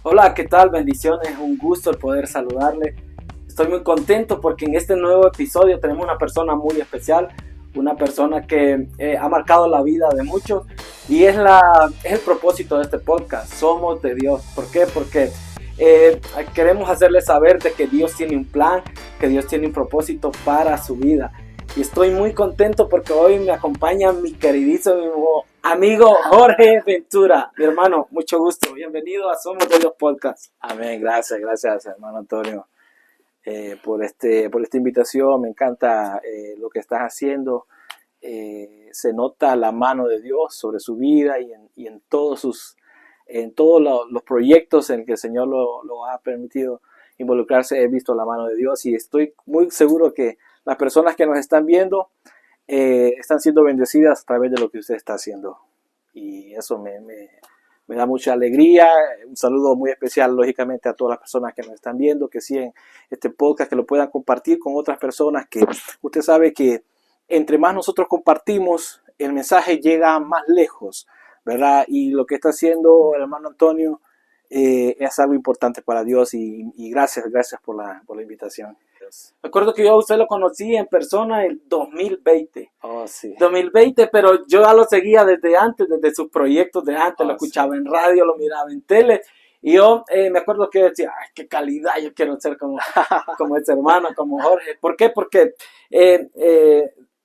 Hola, ¿qué tal? Bendiciones, un gusto el poder saludarle. Estoy muy contento porque en este nuevo episodio tenemos una persona muy especial, una persona que ha marcado la vida de muchos y es el propósito de este podcast. Somos de Dios. ¿Por qué? Porque queremos hacerle saber de que Dios tiene un plan, que Dios tiene un propósito para su vida. Y estoy muy contento porque hoy me acompaña mi queridísimo amigo Jorge Ventura. Mi hermano, mucho gusto. Bienvenido a Somos de Dios Podcast. Amén, gracias hermano Antonio por esta invitación. Me encanta lo que estás haciendo. Se nota la mano de Dios sobre su vida y en todos los proyectos en que el Señor lo ha permitido involucrarse. He visto la mano de Dios y estoy muy seguro que las personas que nos están viendo están siendo bendecidas a través de lo que usted está haciendo, y eso me da mucha alegría. Un saludo muy especial, lógicamente, a todas las personas que nos están viendo, que siguen este podcast, que lo puedan compartir con otras personas, que usted sabe que entre más nosotros compartimos, el mensaje llega más lejos, ¿verdad? Y lo que está haciendo el hermano Antonio es algo importante para Dios, y gracias por la invitación. Recuerdo que yo a usted lo conocí en persona en 2020. Oh, sí. 2020, pero yo ya lo seguía desde antes, desde sus proyectos de antes. Lo escuchaba en radio, lo miraba en tele. Y yo me acuerdo que decía, ay, qué calidad, yo quiero ser como ese hermano, como Jorge. ¿Por qué? Porque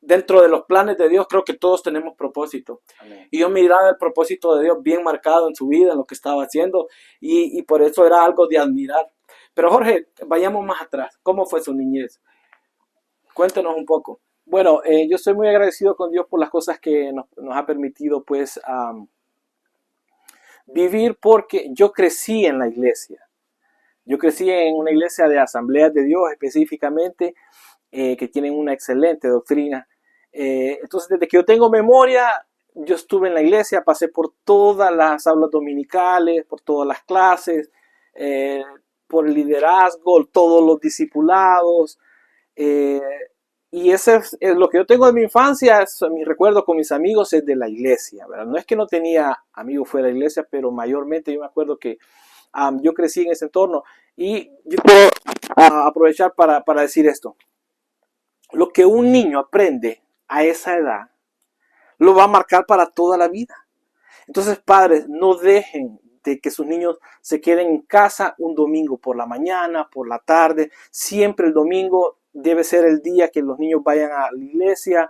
dentro de los planes de Dios creo que todos tenemos propósito. Amén. Y yo miraba el propósito de Dios bien marcado en su vida, en lo que estaba haciendo, y por eso era algo de admirar. Pero Jorge, vayamos más atrás. ¿Cómo fue su niñez? Cuéntenos un poco. Bueno, yo estoy muy agradecido con Dios por las cosas que nos ha permitido, pues, vivir, porque yo crecí en la iglesia. Yo crecí en una iglesia de Asambleas de Dios específicamente, que tienen una excelente doctrina. Entonces, desde que yo tengo memoria, yo estuve en la iglesia, pasé por todas las aulas dominicales, por todas las clases, por el liderazgo, todos los discipulados. Eh, y ese es lo que yo tengo de mi infancia. Mi recuerdo con mis amigos es de la iglesia, ¿verdad? No es que no tenía amigos fuera de la iglesia, pero mayormente yo me acuerdo que yo crecí en ese entorno. Y yo quiero aprovechar para decir esto. Lo que un niño aprende a esa edad lo va a marcar para toda la vida. Entonces, padres, no dejen de que sus niños se queden en casa un domingo por la mañana, por la tarde. Siempre el domingo debe ser el día que los niños vayan a la iglesia.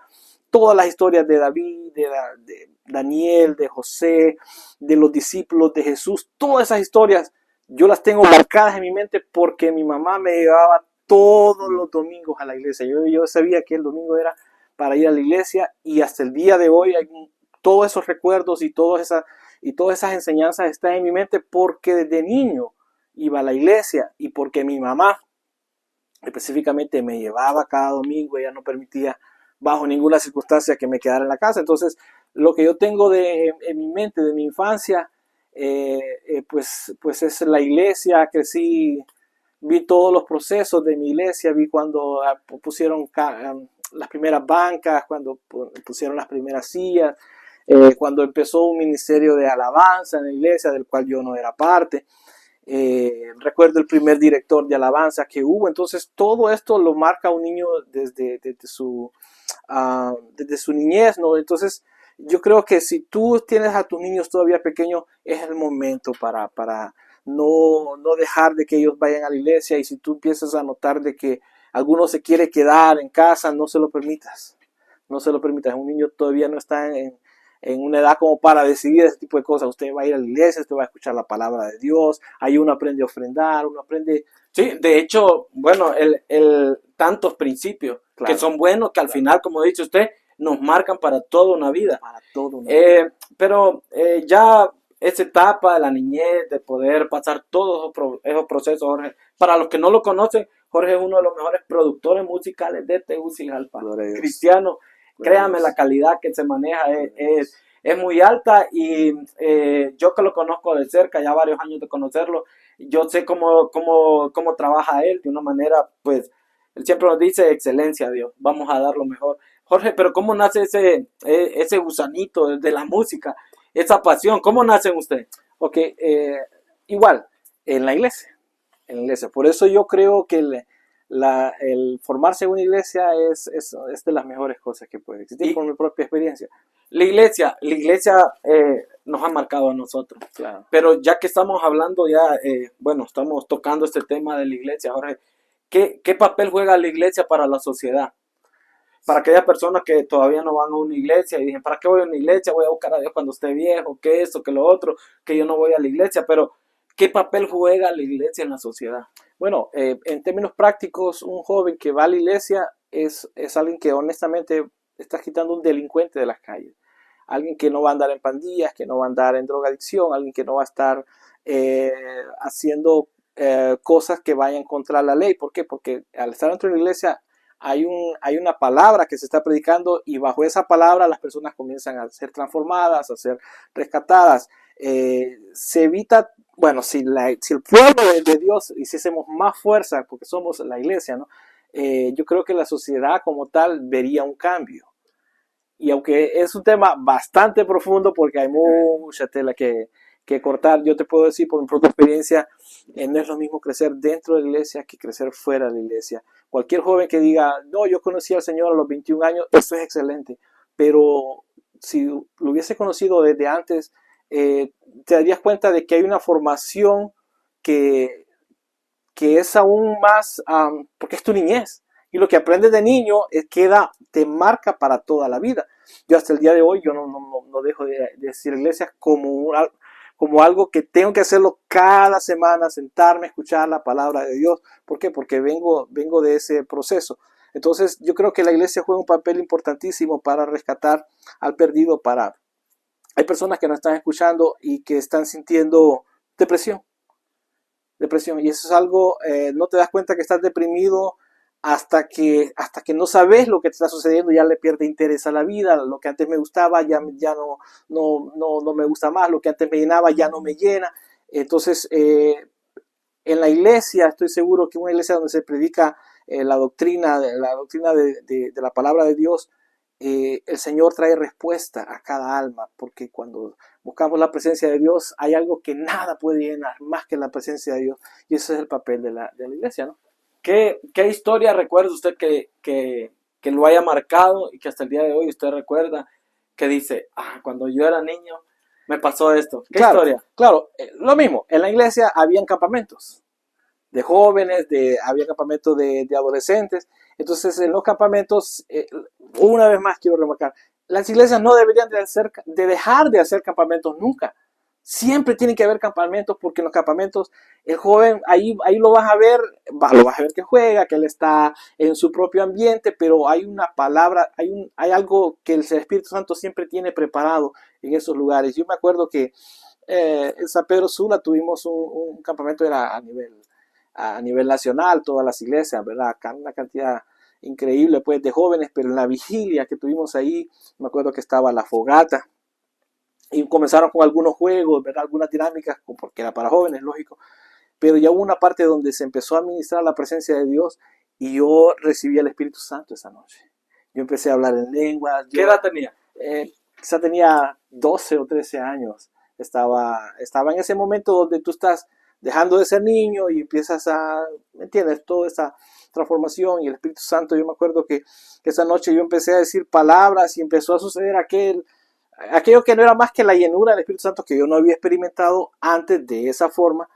Todas las historias de David, de Daniel, de José, de los discípulos de Jesús, todas esas historias yo las tengo marcadas en mi mente porque mi mamá me llevaba todos los domingos a la iglesia. Yo sabía que el domingo era para ir a la iglesia, y hasta el día de hoy hay todos esos recuerdos y todas esas enseñanzas están en mi mente porque desde niño iba a la iglesia, y porque mi mamá específicamente me llevaba cada domingo. Ella no permitía bajo ninguna circunstancia que me quedara en la casa. Entonces, lo que yo tengo en mi mente de mi infancia, pues es la iglesia. Crecí, vi todos los procesos de mi iglesia, vi cuando pusieron las primeras bancas, cuando pusieron las primeras sillas, cuando empezó un ministerio de alabanza en la iglesia del cual yo no era parte. Recuerdo el primer director de alabanza que hubo. Entonces todo esto lo marca un niño desde su niñez, ¿no? Entonces yo creo que si tú tienes a tus niños todavía pequeños, es el momento para no dejar de que ellos vayan a la iglesia. Y si tú empiezas a notar de que alguno se quiere quedar en casa, no se lo permitas. No se lo permitas. Un niño todavía no está en una edad como para decidir ese tipo de cosas. Usted va a ir a la iglesia, usted va a escuchar la palabra de Dios, ahí uno aprende a ofrendar, uno aprende... Sí, de hecho, bueno, tantos principios, claro, que son buenos, que al final, como ha dicho usted, nos marcan para toda una vida. Para toda una vida. Pero ya esa etapa de la niñez, de poder pasar todos esos procesos, Jorge, para los que no lo conocen, Jorge es uno de los mejores productores musicales de Tegucigalpa, cristiano. Créame, la calidad que se maneja es muy alta, y yo que lo conozco de cerca, ya varios años de conocerlo, yo sé cómo trabaja él de una manera, pues, él siempre nos dice, excelencia, Dios, vamos a dar lo mejor. Jorge, pero ¿cómo nace ese gusanito de la música, esa pasión? ¿Cómo nace en usted? Ok, igual, en la iglesia. En la iglesia. Por eso yo creo que el formarse en una iglesia es de las mejores cosas que puede existir, por mi propia experiencia. La iglesia nos ha marcado a nosotros. Claro. Pero ya que estamos hablando bueno, estamos tocando este tema de la iglesia, Jorge, ¿qué papel juega la iglesia para la sociedad? Para aquellas personas que todavía no van a una iglesia y dicen, ¿para qué voy a una iglesia? Voy a buscar a Dios cuando esté viejo, que esto, que lo otro, que yo no voy a la iglesia. Pero, ¿qué papel juega la iglesia en la sociedad? Bueno, en términos prácticos, un joven que va a la iglesia es alguien que honestamente está quitando un delincuente de las calles. Alguien que no va a andar en pandillas, que no va a andar en drogadicción, alguien que no va a estar haciendo cosas que vayan contra la ley. ¿Por qué? Porque al estar dentro de la iglesia hay una palabra que se está predicando y bajo esa palabra las personas comienzan a ser transformadas, a ser rescatadas. Se evita, bueno, si el pueblo de Dios hiciésemos más fuerza, porque somos la iglesia, ¿no? Yo creo que la sociedad como tal vería un cambio. Y aunque es un tema bastante profundo porque hay mucha tela que cortar, yo te puedo decir por mi propia experiencia, no es lo mismo crecer dentro de la iglesia que crecer fuera de la iglesia. Cualquier joven que diga, no, yo conocí al Señor a los 21 años, eso es excelente. Pero si lo hubiese conocido desde antes, te darías cuenta de que hay una formación que es aún más, porque es tu niñez. Y lo que aprendes de niño te marca para toda la vida. Yo hasta el día de hoy, yo no dejo de decir iglesia como algo que tengo que hacerlo cada semana, sentarme, escuchar la palabra de Dios. ¿Por qué? Porque vengo de ese proceso. Entonces, yo creo que la iglesia juega un papel importantísimo para rescatar al perdido. Hay personas que nos están escuchando y que están sintiendo depresión. Y eso es algo, no te das cuenta que estás deprimido hasta que no sabes lo que te está sucediendo, ya le pierde interés a la vida, lo que antes me gustaba ya no me gusta más, lo que antes me llenaba ya no me llena. Entonces, en la iglesia, estoy seguro que una iglesia donde se predica la doctrina de la palabra de Dios, el Señor trae respuesta a cada alma, porque cuando buscamos la presencia de Dios, hay algo que nada puede llenar más que la presencia de Dios, y ese es el papel de la iglesia, ¿no? ¿Qué historia recuerda usted que lo haya marcado y que hasta el día de hoy usted recuerda que dice, cuando yo era niño me pasó esto? ¿Qué historia? Claro, lo mismo, en la iglesia habían campamentos de jóvenes, había campamentos de adolescentes. Entonces, en los campamentos, una vez más quiero remarcar, las iglesias no deberían de dejar de hacer campamentos nunca. Siempre tienen que haber campamentos, porque en los campamentos el joven, ahí lo vas a ver que juega, que él está en su propio ambiente, pero hay una palabra, hay algo que el Espíritu Santo siempre tiene preparado en esos lugares. Yo me acuerdo que en San Pedro Sula tuvimos un campamento, era a nivel nacional, todas las iglesias, ¿verdad? Una cantidad increíble pues de jóvenes, pero en la vigilia que tuvimos ahí, me acuerdo que estaba la fogata, y comenzaron con algunos juegos, ¿verdad? Algunas dinámicas, porque era para jóvenes, lógico, pero ya hubo una parte donde se empezó a ministrar la presencia de Dios y yo recibí el Espíritu Santo esa noche. Yo empecé a hablar en lenguas. ¿Qué edad tenía? Quizá tenía 12 o 13 años. Estaba en ese momento donde tú estás dejando de ser niño y empiezas ¿me entiendes? Toda esa transformación y el Espíritu Santo. Yo me acuerdo que esa noche yo empecé a decir palabras y empezó a suceder aquello que no era más que la llenura del Espíritu Santo, que yo no había experimentado antes de esa forma,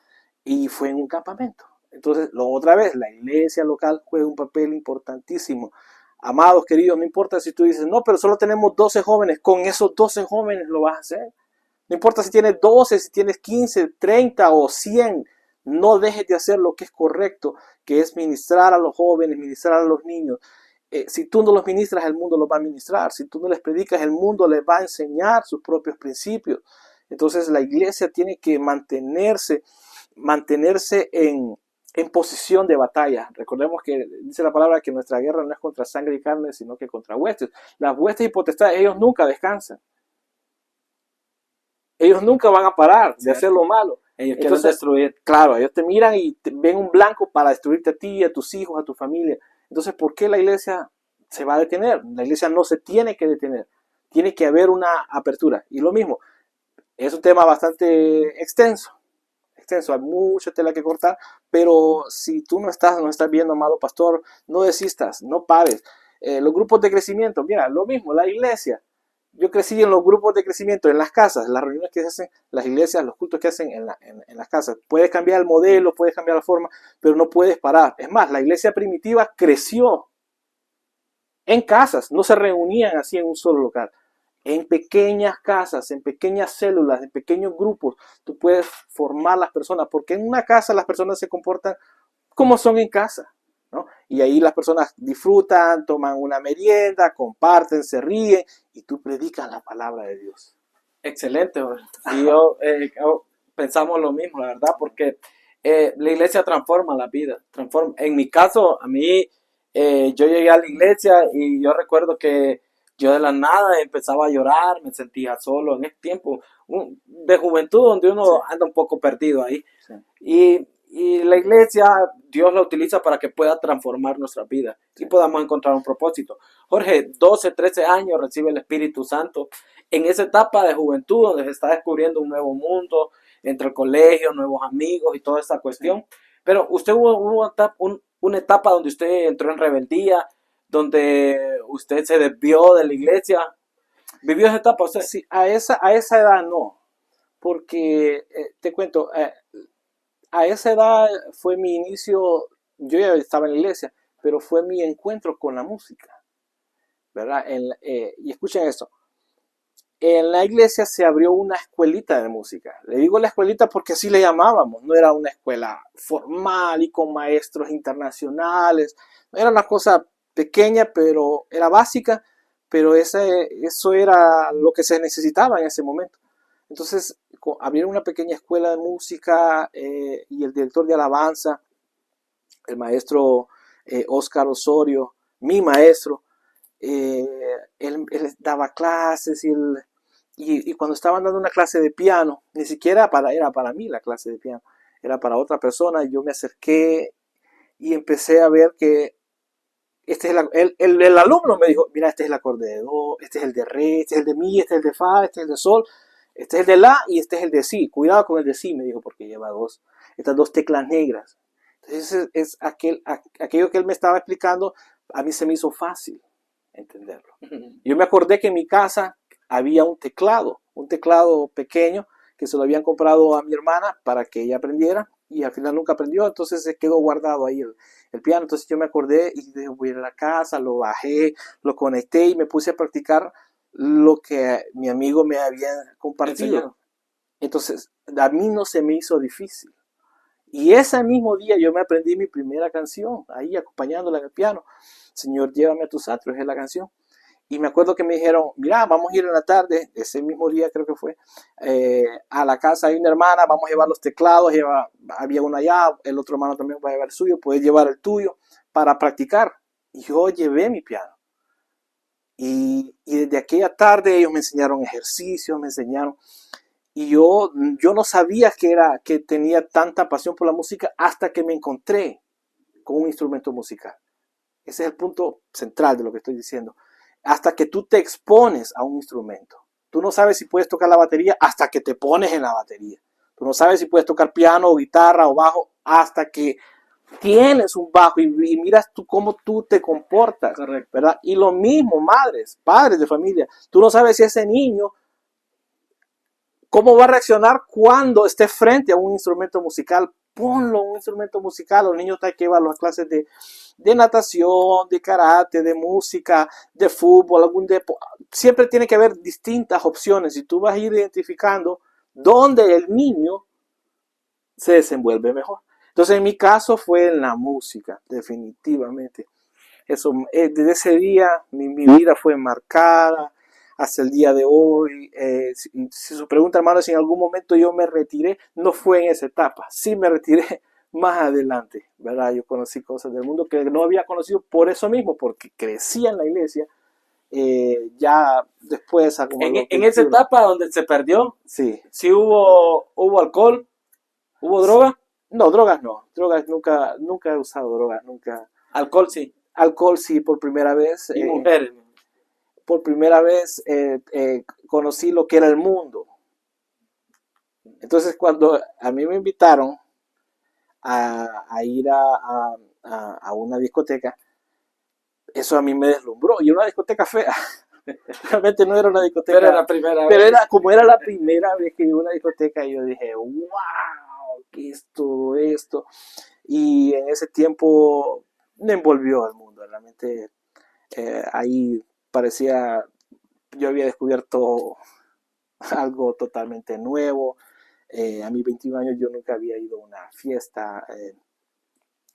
y fue en un campamento. Entonces, otra vez, la iglesia local juega un papel importantísimo. Amados, queridos, no importa si tú dices, no, pero solo tenemos 12 jóvenes, con esos 12 jóvenes lo vas a hacer. No importa si tienes 12, si tienes 15, 30 o 100, no dejes de hacer lo que es correcto, que es ministrar a los jóvenes, ministrar a los niños. Si tú no los ministras, el mundo los va a ministrar. Si tú no les predicas, el mundo les va a enseñar sus propios principios. Entonces la iglesia tiene que mantenerse en posición de batalla. Recordemos que dice la palabra que nuestra guerra no es contra sangre y carne, sino que contra huestes. Las huestes y potestades, ellos nunca descansan. Ellos nunca van a parar de hacer lo malo. Ellos quieren destruir. Claro, ellos te miran y ven un blanco para destruirte a ti, a tus hijos, a tu familia. Entonces, ¿por qué la iglesia se va a detener? La iglesia no se tiene que detener. Tiene que haber una apertura. Y lo mismo, es un tema bastante extenso. extenso, hay mucha tela que cortar, pero si tú no estás viendo, amado pastor, no desistas, no pares. Los grupos de crecimiento, mira, lo mismo, la iglesia. Yo crecí en los grupos de crecimiento, en las casas, las reuniones que se hacen, las iglesias, los cultos que hacen en las casas. Puedes cambiar el modelo, puedes cambiar la forma, pero no puedes parar. Es más, la iglesia primitiva creció en casas, no se reunían así en un solo local. En pequeñas casas, en pequeñas células, en pequeños grupos, tú puedes formar las personas, porque en una casa las personas se comportan como son en casa, ¿no? Y ahí las personas disfrutan, toman una merienda, comparten, se ríen, y tú predicas la palabra de Dios. Excelente, bro. Y yo pensamos lo mismo, la verdad, porque la iglesia transforma la vida. Transforma. En mi caso, a mí, yo llegué a la iglesia y yo recuerdo que yo de la nada empezaba a llorar, me sentía solo en ese tiempo de juventud donde uno anda un poco perdido ahí. Sí. Y la iglesia, Dios la utiliza para que pueda transformar nuestra vida y podamos encontrar un propósito. Jorge, 12, 13 años recibe el Espíritu Santo en esa etapa de juventud donde se está descubriendo un nuevo mundo, entre el colegio, nuevos amigos y toda esta cuestión. Pero usted hubo una etapa donde usted entró en rebeldía, donde usted se desvió de la iglesia. ¿Vivió esa etapa usted? Sí, a esa edad no, porque te cuento, a esa edad fue mi inicio, yo ya estaba en la iglesia, pero fue mi encuentro con la música, ¿verdad? Y escuchen esto, en la iglesia se abrió una escuelita de música. Le digo la escuelita porque así le llamábamos, no era una escuela formal y con maestros internacionales, era una cosa pequeña, pero era básica, pero eso era lo que se necesitaba en ese momento. Entonces abrieron una pequeña escuela de música y el director de alabanza, el maestro Oscar Osorio, mi maestro, él daba clases y cuando estaban dando una clase de piano, ni siquiera era para mí la clase de piano, era para otra persona, yo me acerqué y empecé a ver que el alumno me dijo, mira, este es el acorde de do, este es el de re, este es el de mi, este es el de fa, este es el de sol, este es el de la y este es el de si. Cuidado con el de si, me dijo, porque lleva estas dos teclas negras. Entonces es aquello que él me estaba explicando, a mí se me hizo fácil entenderlo. Yo me acordé que en mi casa había un teclado pequeño que se lo habían comprado a mi hermana para que ella aprendiera y al final nunca aprendió, entonces se quedó guardado ahí el piano. Entonces yo me acordé y dije, voy a ir a la casa, lo bajé, lo conecté y me puse a practicar lo que mi amigo me había compartido. Entonces a mí no se me hizo difícil. Y ese mismo día yo me aprendí mi primera canción, ahí acompañándola en el piano. Señor, llévame a tus atrios, es la canción. Y me acuerdo que me dijeron, mira, vamos a ir en la tarde, ese mismo día creo que fue, a la casa de una hermana, vamos a llevar los teclados, había uno allá, el otro hermano también va a llevar el suyo, puedes llevar el tuyo para practicar. Y yo llevé mi piano. Y desde aquella tarde ellos me enseñaron ejercicios, me enseñaron. Y yo no sabía que tenía tanta pasión por la música hasta que me encontré con un instrumento musical. Ese es el punto central de lo que estoy diciendo. Hasta que tú te expones a un instrumento. Tú no sabes si puedes tocar la batería hasta que te pones en la batería. Tú no sabes si puedes tocar piano o guitarra o bajo hasta que tienes un bajo y miras tú cómo tú te comportas. Correcto. ¿Verdad? Y lo mismo, madres, padres de familia. Tú no sabes si ese niño cómo va a reaccionar cuando esté frente a un instrumento musical. Ponlo un instrumento musical. Los niños hay que llevarlos a clases de natación, de karate, de música, de fútbol, siempre tiene que haber distintas opciones y tú vas a ir identificando dónde el niño se desenvuelve mejor. Entonces en mi caso fue en la música, definitivamente. Eso, desde ese día mi vida fue marcada hasta el día de hoy. Si se pregunta, hermano, si en algún momento yo me retiré, no fue en esa etapa, sí me retiré más adelante, ¿verdad? Yo conocí cosas del mundo que no había conocido por eso mismo, porque crecí en la iglesia, ya después... En esa etapa donde se perdió, sí hubo alcohol, hubo droga. No, drogas no, nunca he usado drogas, nunca. Alcohol sí. Alcohol sí, por primera vez. Y mujeres. Por primera vez conocí lo que era el mundo. Entonces cuando a mí me invitaron a ir a una discoteca, eso a mí me deslumbró. Y una discoteca fea. Realmente no era una discoteca. Pero era la primera Pero vez. era como era la primera vez que iba a una discoteca, yo dije, wow, ¿qué es todo esto? Y en ese tiempo me envolvió el mundo. Realmente ahí parecía, yo había descubierto algo totalmente nuevo. A mis 21 años yo nunca había ido a una fiesta,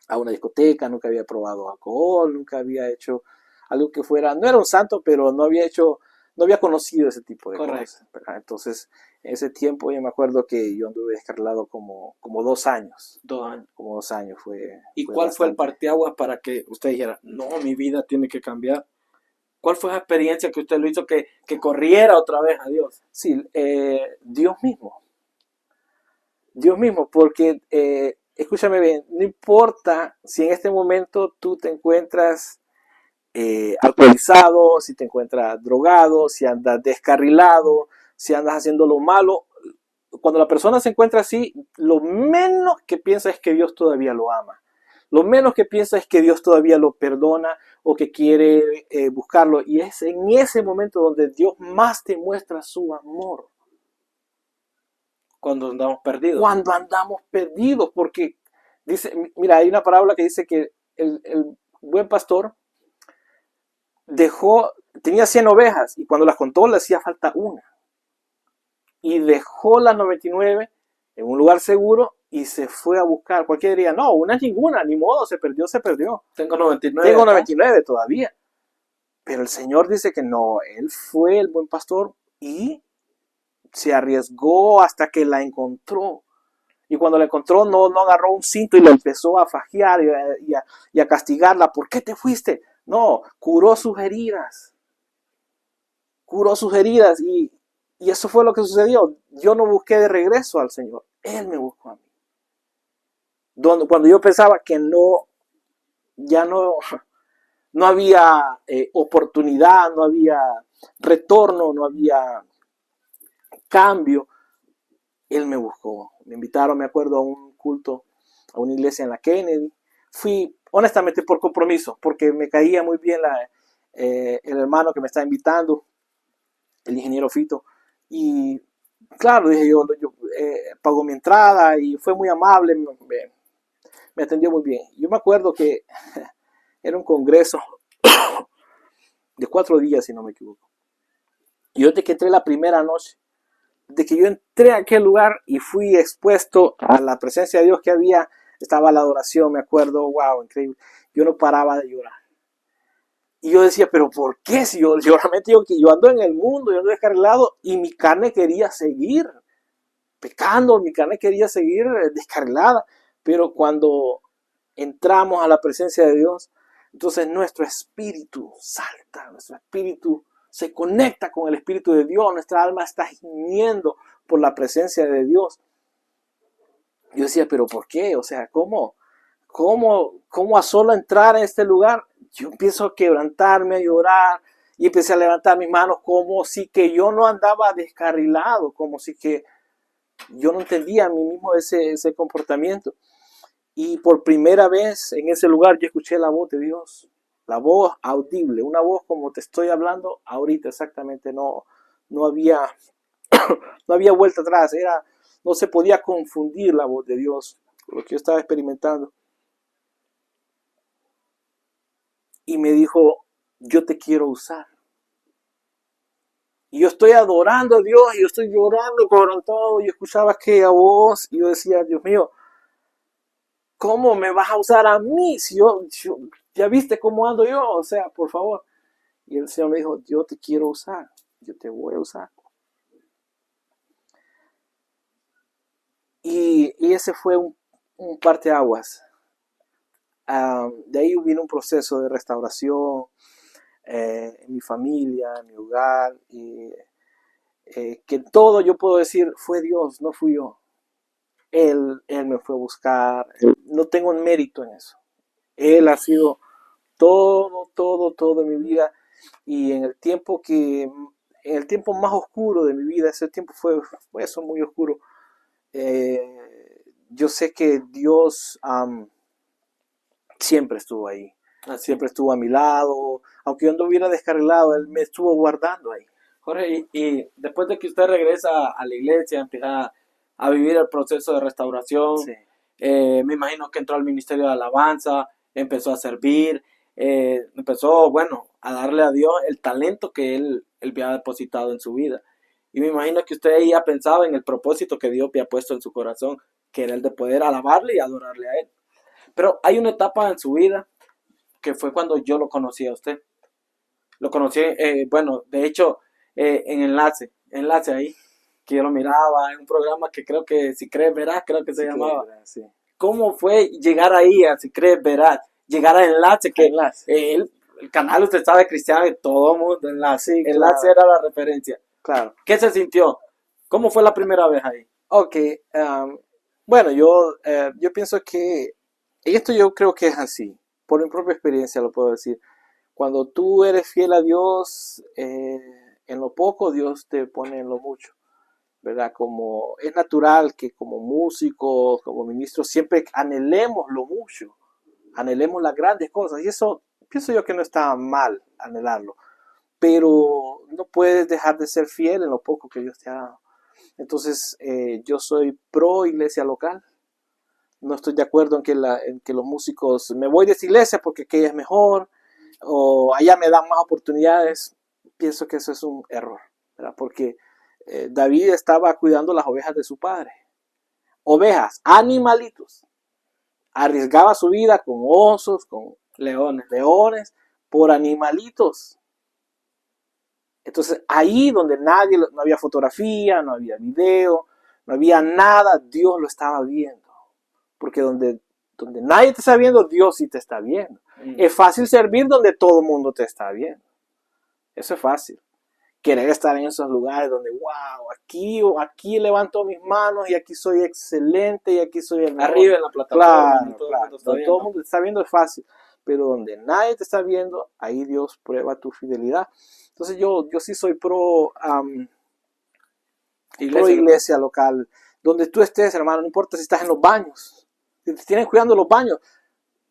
a una discoteca, nunca había probado alcohol, nunca había hecho algo que fuera, no era un santo, pero no había conocido ese tipo de Correcto. cosas, ¿verdad? Entonces, en ese tiempo yo me acuerdo que yo anduve descarrilado como 2 años. 2 años. Como 2 años ¿Y fue cuál fue el bastante. parteaguas para que usted dijera, no, mi vida tiene que cambiar? ¿Cuál fue esa experiencia que usted lo hizo que corriera otra vez a Dios? Sí, Dios mismo. Dios mismo, porque escúchame bien, no importa si en este momento tú te encuentras alcoholizado, si te encuentras drogado, si andas descarrilado, si andas haciendo lo malo. Cuando la persona se encuentra así, lo menos que piensa es que Dios todavía lo ama. Lo menos que piensa es que Dios todavía lo perdona o que quiere buscarlo. Y es en ese momento donde Dios más te muestra su amor. Cuando andamos perdidos. Cuando andamos perdidos, porque dice, mira, hay una parábola que dice que el buen pastor tenía 100 ovejas y cuando las contó le hacía falta una. Y dejó las 99 en un lugar seguro y se fue a buscar. Cualquiera diría, no, una es ninguna, ni modo, se perdió, se perdió. Tengo 99. Tengo 99 todavía. Pero el Señor dice que no, Él fue el buen pastor y se arriesgó hasta que la encontró. Y cuando la encontró, no agarró un cinto y la empezó a fajear y a castigarla. ¿Por qué te fuiste? No, curó sus heridas. Curó sus heridas y eso fue lo que sucedió. Yo no busqué de regreso al Señor. Él me buscó a mí. Cuando yo pensaba que ya no había oportunidad, no había retorno, no había cambio, Él me buscó. Me invitaron, me acuerdo, a un culto, a una iglesia en la Kennedy. Fui, honestamente, por compromiso, porque me caía muy bien el hermano que me estaba invitando, el ingeniero Fito. Y claro, dije yo pagó mi entrada y fue muy amable, me atendió muy bien. Yo me acuerdo que era un congreso de 4 días, si no me equivoco. Y yo desde que entré la primera noche, de que yo entré a aquel lugar y fui expuesto a la presencia de Dios que había, estaba la adoración, me acuerdo, wow, increíble. Yo no paraba de llorar. Y yo decía, pero ¿por qué? Si yo realmente yo ando en el mundo, yo ando descarrilado y mi carne quería seguir pecando, mi carne quería seguir descarrilada. Pero cuando entramos a la presencia de Dios, entonces nuestro espíritu salta, nuestro espíritu se conecta con el espíritu de Dios, nuestra alma está gimiendo por la presencia de Dios. Yo decía, pero ¿por qué? O sea, ¿cómo a solo entrar en este lugar? Yo empiezo a quebrantarme, a llorar, y empecé a levantar mis manos como si que yo no andaba descarrilado, como si que yo no entendía a mí mismo ese comportamiento. Y por primera vez en ese lugar yo escuché la voz de Dios, la voz audible, una voz como te estoy hablando ahorita exactamente, no había, no había vuelta atrás, no se podía confundir la voz de Dios, lo que yo estaba experimentando. Y me dijo, yo te quiero usar. Y yo estoy adorando a Dios, y yo estoy llorando con todo, y escuchaba aquella voz, y yo decía, Dios mío, ¿cómo me vas a usar a mí? Si yo ya viste cómo ando yo, o sea, por favor. Y el Señor me dijo, yo te quiero usar, yo te voy a usar. Y ese fue un parteaguas. De ahí vino un proceso de restauración en mi familia, en mi hogar, y que todo yo puedo decir fue Dios, no fui yo. Él me fue a buscar, no tengo mérito en eso. Él ha sido todo en mi vida, y en el tiempo más oscuro de mi vida, ese tiempo fue eso, muy oscuro, yo sé que Dios siempre estuvo ahí, siempre estuvo a mi lado, aunque yo no hubiera descarrilado, Él me estuvo guardando ahí. Jorge, y después de que usted regresa a la iglesia, empieza a vivir el proceso de restauración, Sí. Me imagino que entró al ministerio de alabanza, empezó a servir, empezó, bueno, a darle a Dios el talento que él había depositado en su vida. Y me imagino que usted ya pensaba en el propósito que Dios había puesto en su corazón, que era el de poder alabarle y adorarle a Él. Pero hay una etapa en su vida que fue cuando yo lo conocí a usted. Lo conocí, bueno, de hecho, en enlace ahí, que yo lo miraba en un programa que creo que Si Crees Verás, creo que se llamaba. Sí. ¿Cómo fue llegar ahí a Si Crees Verás? Llegar a Enlace, que el canal usted sabe cristiano y todo el mundo Enlace. Sí, Enlace claro. era la referencia. Claro. ¿Qué se sintió? ¿Cómo fue la primera vez ahí? Ok, bueno, yo pienso que esto yo creo que es así, por mi propia experiencia lo puedo decir. Cuando tú eres fiel a Dios, en lo poco Dios te pone en lo mucho, ¿verdad? Como es natural que como músicos, como ministros, siempre anhelemos lo mucho, anhelemos las grandes cosas, y eso pienso yo que no está mal anhelarlo, pero no puedes dejar de ser fiel en lo poco que Dios te ha dado. Entonces, yo soy pro iglesia local. No estoy de acuerdo en que los músicos, me voy de esa iglesia porque aquella es mejor, o allá me dan más oportunidades. Pienso que eso es un error, ¿verdad? Porque David estaba cuidando las ovejas de su padre. Ovejas, animalitos. Arriesgaba su vida con osos, con leones, por animalitos. Entonces ahí donde no había fotografía, no había video, no había nada, Dios lo estaba viendo. Porque donde nadie te está viendo, Dios sí te está viendo. Es fácil servir donde todo el mundo te está viendo. Eso es fácil. Querer estar en esos lugares donde, wow, aquí levanto mis manos y aquí soy excelente y aquí soy el mejor. Arriba en la plataforma. Claro. Donde todo el mundo te está viendo es fácil. Pero donde nadie te está viendo, ahí Dios prueba tu fidelidad. Entonces yo sí soy pro iglesia local. Donde tú estés, hermano, no importa si estás en los baños. Si te tienen cuidando los baños.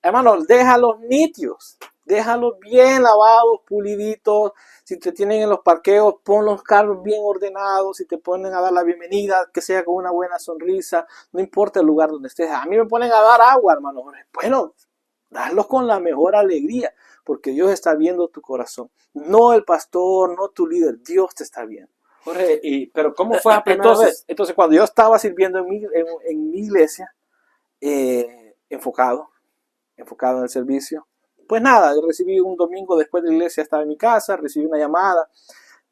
Hermano, déjalos nítidos. Déjalos bien lavados, puliditos. Si te tienen en los parqueos, pon los carros bien ordenados. Si te ponen a dar la bienvenida, que sea con una buena sonrisa. No importa el lugar donde estés. A mí me ponen a dar agua, hermano. Bueno, darlos con la mejor alegría, porque Dios está viendo tu corazón. No el pastor, no tu líder. Dios te está viendo. Jorge, pero ¿cómo fue la primera vez? Entonces, cuando yo estaba sirviendo en mi iglesia, enfocado en el servicio, pues nada, yo recibí un domingo después de la iglesia, estaba en mi casa, recibí una llamada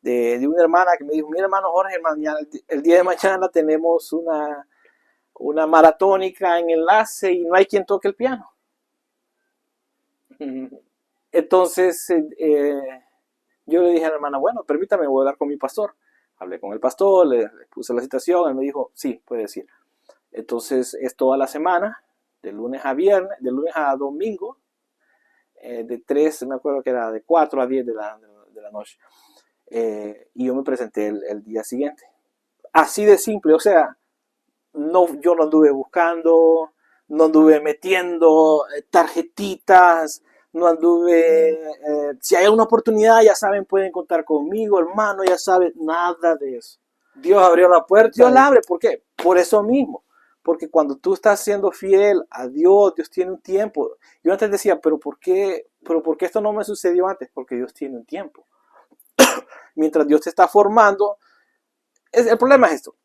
de una hermana que me dijo, mira hermano Jorge, mañana, el día de mañana tenemos una maratónica en Enlace y no hay quien toque el piano. Entonces yo le dije a la hermana, bueno, permítame, voy a hablar con mi pastor. Hablé con el pastor, le puse la situación, él me dijo, sí, puede decir. Entonces es toda la semana, de lunes a viernes, de lunes a domingo, de 3, me acuerdo que era de 4 a 10 de la noche. Y yo me presenté el día siguiente. Así de simple, o sea, yo no anduve buscando, no anduve metiendo tarjetitas, no anduve, si hay una oportunidad, ya saben, pueden contar conmigo, hermano, ya saben, nada de eso. Dios abrió la puerta. Dios la abre, ¿por qué? Por eso mismo. Porque cuando tú estás siendo fiel a Dios, Dios tiene un tiempo. Yo antes decía, ¿pero por qué esto no me sucedió antes? Porque Dios tiene un tiempo. Mientras Dios te está formando, el problema es esto.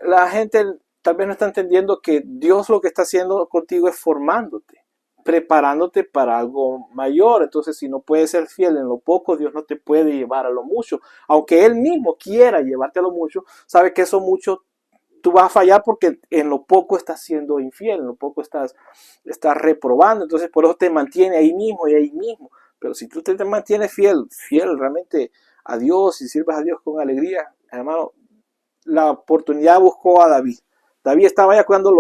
La gente tal vez no está entendiendo que Dios lo que está haciendo contigo es formándote, preparándote para algo mayor. Entonces, si no puedes ser fiel en lo poco, Dios no te puede llevar a lo mucho. Aunque Él mismo quiera llevarte a lo mucho, sabe que eso mucho tú vas a fallar porque en lo poco estás siendo infiel, en lo poco estás reprobando. Entonces, por eso te mantiene ahí mismo y ahí mismo. Pero si tú te mantienes fiel realmente a Dios y sirves a Dios con alegría, hermano, la oportunidad buscó a David. David estaba ya cuidando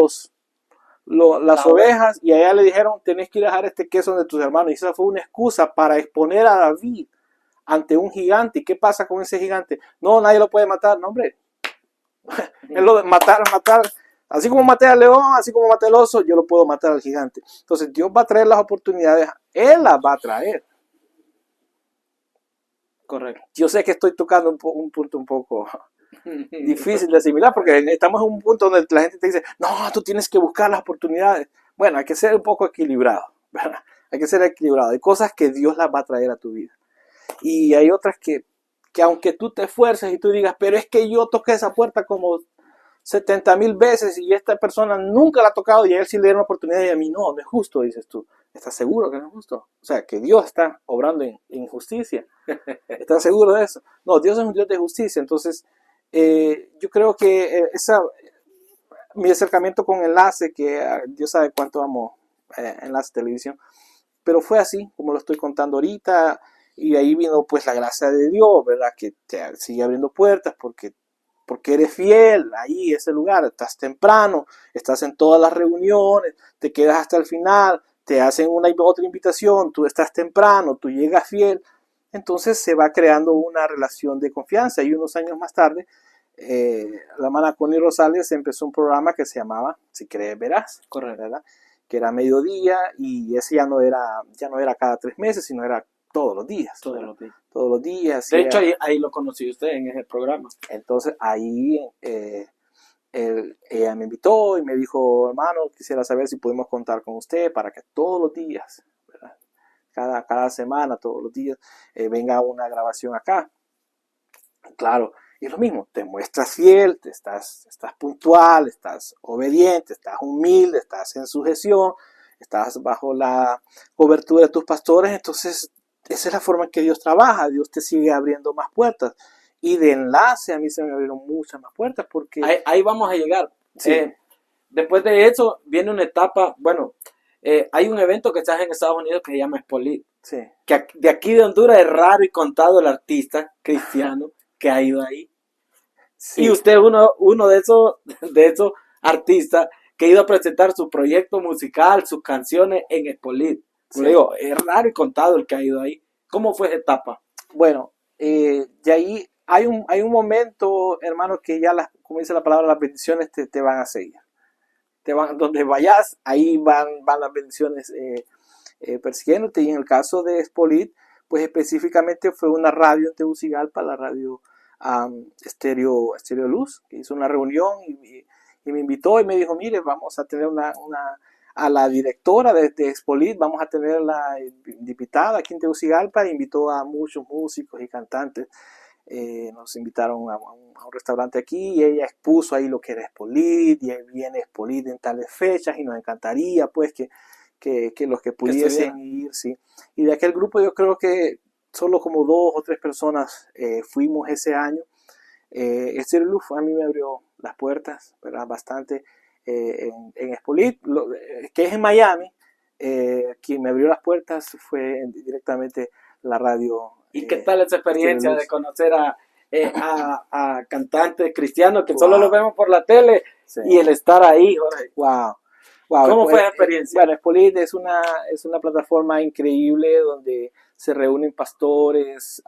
las ovejas y allá le dijeron, tenés que ir a dejar este queso de tus hermanos. Y esa fue una excusa para exponer a David ante un gigante. ¿Y qué pasa con ese gigante? No, nadie lo puede matar. No, hombre. Él lo matar. Así como maté al león, así como maté al oso, yo lo puedo matar al gigante. Entonces Dios va a traer las oportunidades, Él las va a traer. Correcto. Yo sé que estoy tocando un punto un poco difícil de asimilar, porque estamos en un punto donde la gente te dice, no, tú tienes que buscar las oportunidades. Bueno, hay que ser un poco equilibrado, ¿verdad? Hay que ser equilibrado. Hay cosas que Dios las va a traer a tu vida. Y hay otras que aunque tú te esfuerces y tú digas, pero es que yo toqué esa puerta como 70,000 veces y esta persona nunca la ha tocado y a él sí le dieron una oportunidad y a mí no, no es justo, dices tú. ¿Estás seguro que no es justo? O sea, que Dios está obrando en justicia. ¿Estás seguro de eso? No, Dios es un Dios de justicia. Entonces, yo creo que mi acercamiento con Enlace, que Dios sabe cuánto amo Enlace Televisión, pero fue así, como lo estoy contando ahorita, y ahí vino pues la gracia de Dios, ¿verdad? Que te sigue abriendo puertas porque eres fiel ahí, ese lugar, estás temprano, estás en todas las reuniones, te quedas hasta el final, te hacen una y otra invitación, tú estás temprano, tú llegas fiel, entonces se va creando una relación de confianza y unos años más tarde, la hermana Connie Rosales empezó un programa que se llamaba Si crees verás, Correcto. ¿verdad? Que era mediodía y ese ya no era cada 3 meses, sino era todos los días. Todos los días. Todos los días. De hecho, ahí lo conocí usted en ese programa. Entonces ahí ella me invitó y me dijo, hermano, quisiera saber si podemos contar con usted para que todos los días, ¿verdad? Cada semana, todos los días, venga una grabación acá. Claro, y es lo mismo, te muestras fiel, estás puntual, estás obediente, estás humilde, estás en sujeción, estás bajo la cobertura de tus pastores, entonces esa es la forma en que Dios trabaja, Dios te sigue abriendo más puertas. Y de Enlace a mí se me abrieron muchas más puertas porque... Ahí vamos a llegar. Sí. Después de eso viene una etapa, bueno, hay un evento que se hace en Estados Unidos que se llama Expolit. Sí. Que de aquí de Honduras es raro y contado el artista cristiano que ha ido ahí. Sí. Y usted es uno de esos artistas que ha ido a presentar su proyecto musical, sus canciones en Expolit. Sí. Le digo, es raro y contado el que ha ido ahí. ¿Cómo fue esa etapa? Bueno, de ahí hay un momento, hermano, que ya, como dice la palabra, las bendiciones te van a seguir. Donde vayas, ahí van las bendiciones persiguiéndote. Y en el caso de Expolit, pues específicamente fue una radio en Tegucigalpa, la radio Estéreo Luz, que hizo una reunión y me invitó y me dijo, mire, vamos a tener a la directora de Expolit, vamos a tenerla invitada aquí en Tegucigalpa, invitó a muchos músicos y cantantes. Nos invitaron a un restaurante aquí y ella expuso ahí lo que era Expolit y viene Expolit en tales fechas y nos encantaría pues que los que pudiesen ir, sí. Y de aquel grupo yo creo que solo como 2 o 3 personas fuimos ese año. Estéreo Luz a mí me abrió las puertas, ¿verdad? Bastante en Expolit, que es en Miami. Quien me abrió las puertas fue directamente la radio. ¿Y qué tal esa experiencia de conocer a cantantes cristianos que solo los vemos por la tele, sí, y el estar ahí? Wow. ¿Cómo fue la experiencia? Bueno, Expolit es una plataforma increíble donde se reúnen pastores,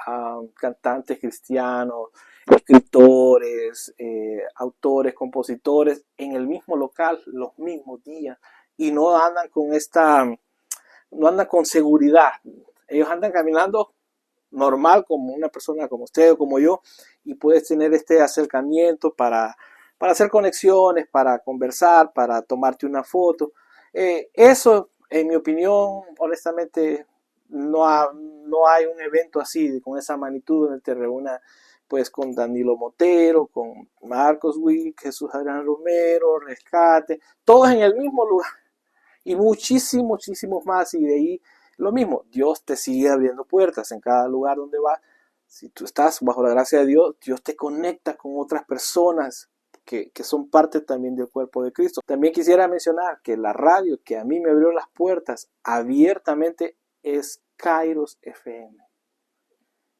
cantantes cristianos, escritores, autores, compositores en el mismo local los mismos días y no andan con seguridad. Ellos andan caminando normal como una persona como usted o como yo y puedes tener este acercamiento para hacer conexiones, para conversar, para tomarte una foto. Eso, en mi opinión, honestamente, no hay un evento así, con esa magnitud, donde te reúna pues con Danilo Motero, con Marcos Wick, Jesús Adrián Romero, Rescate, todos en el mismo lugar. Y muchísimos más, y de ahí lo mismo, Dios te sigue abriendo puertas en cada lugar donde vas. Si tú estás bajo la gracia de Dios, Dios te conecta con otras personas que son parte también del cuerpo de Cristo. También quisiera mencionar que la radio que a mí me abrió las puertas abiertamente es Kairos FM.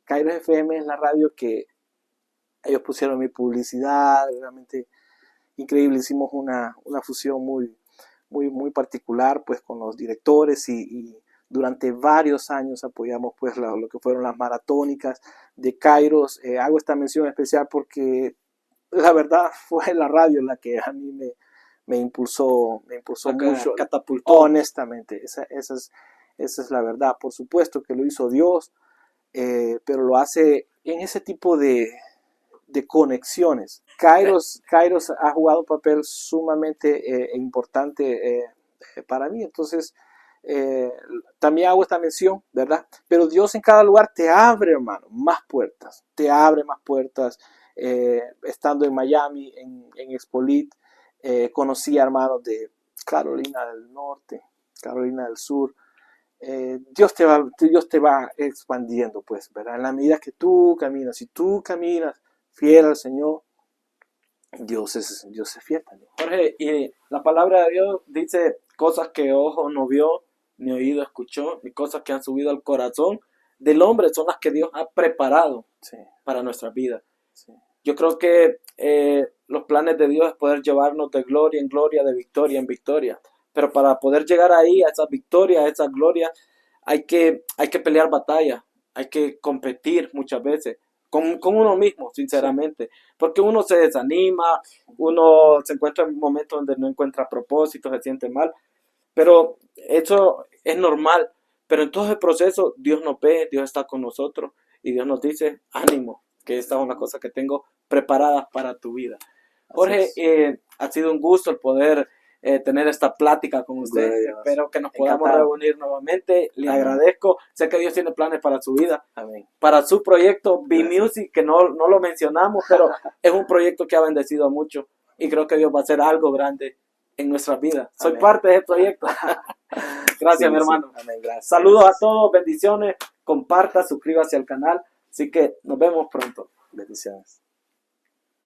Kairos FM es la radio que ellos pusieron mi publicidad, realmente increíble. Hicimos una fusión muy particular pues con los directores y durante varios años apoyamos pues lo que fueron las maratónicas de Kairos. Hago esta mención especial porque la verdad fue la radio la que a mí me impulsó mucho, catapultó. honestamente, esa es la verdad. Por supuesto que lo hizo Dios, pero lo hace en ese tipo de conexiones. Kairos ha jugado un papel sumamente importante para mí, entonces también hago esta mención, ¿verdad? Pero Dios en cada lugar te abre, hermano, más puertas, te abre más puertas. Estando en Miami, en Expolit, conocí a hermanos de Carolina del Norte, Carolina del Sur. Dios te va expandiendo, pues, ¿verdad? En la medida que tú caminas, si tú caminas fiel al Señor, Dios es fiel también. Jorge, y la palabra de Dios dice cosas que ojo no vio, ni oído escuchó, ni cosas que han subido al corazón del hombre son las que Dios ha preparado para nuestra vida. Sí. Yo creo que los planes de Dios es poder llevarnos de gloria en gloria, de victoria en victoria. Pero para poder llegar ahí, a esa victoria, a esa gloria, hay que pelear batalla, hay que competir muchas veces con uno mismo, sinceramente. Porque uno se desanima, uno se encuentra en momentos donde no encuentra propósito, se siente mal. Pero eso es normal. Pero en todo el proceso, Dios nos ve, Dios está con nosotros y Dios nos dice, ánimo, que esta es una cosa que tengo preparada para tu vida. Jorge, ha sido un gusto el poder tener esta plática con usted. Espero que nos podamos reunir nuevamente. Le agradezco. Sé que Dios tiene planes para su vida. Amén. Para su proyecto B-Music, que no lo mencionamos, pero es un proyecto que ha bendecido mucho y creo que Dios va a hacer algo grande en nuestras vidas. Soy parte de ese proyecto. Gracias, mi hermano. Amén. Gracias. Saludos a todos, bendiciones. Comparta, suscríbase al canal. Así que nos vemos pronto. Bendiciones.